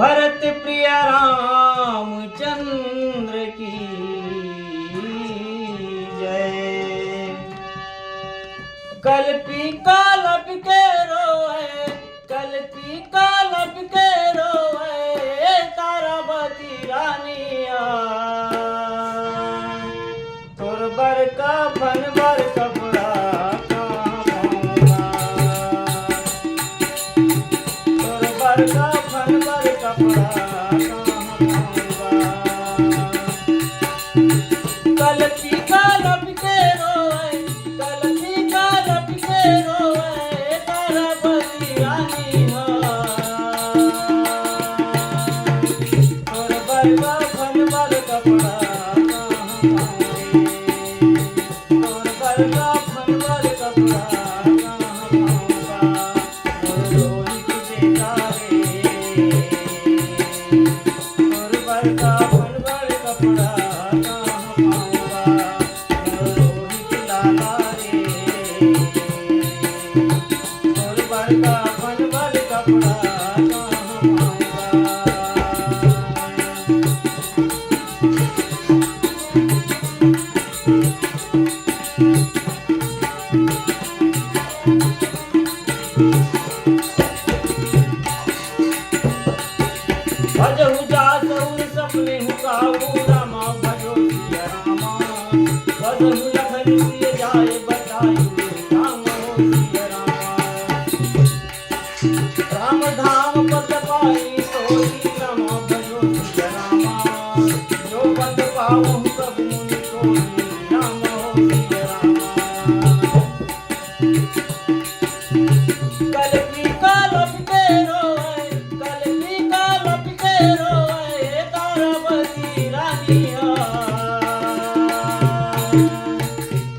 भरत प्रिय रामचंद्र की जय। कल्पी कालब के रोए, कल्पी कालब के रोए, तारावती रानिया। तोर बर का फन बर कपड़ा कहाँ पाऊंगा, तोर बर का फन बर कपड़ा कहाँ पाऊंगा। कल्पी कालब के रोए, कल्पी कालब के रोए, तारावती रानिया। तोर बर का फन बर कपड़ा भजहु जासहु सपने हुकाऊ रामा भजो सिया रामा। भजहु लखन सिय जाए बतायु राम हो सिया रामा। राम धाम पद पाई सोई रामा भजो सिया रामा। जो पद पावहु सब मुनि कोई राम हो सिया रामा। कल्पी कालब के रोए, कल्पी कालब के रोए, तारावती रानिया।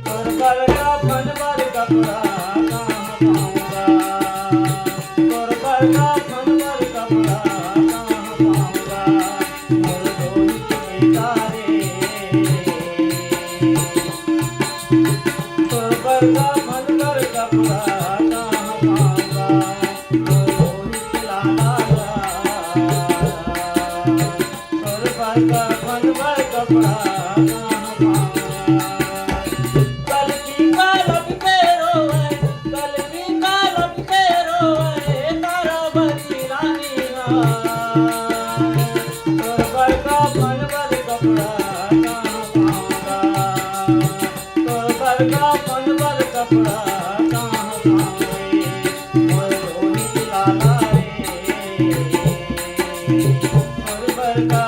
तोर बर का फन बर कपड़ा कहाँ पाऊंगा, तोर बर का फन बर कपड़ा कहाँ पाऊंगा। मोर रोहित बेटा रे, तोर बर का फन बर कपड़ा कल्पी कालब के रोए, कल्पी कालब के रोए, तारावती रानिया। तोर बर का फन बर कपड़ा कहाँ पाऊंगा, तोर बर का फन बर कपड़ा कहाँ पाऊंगे। मोर रोहित लाला रे, तोर बर का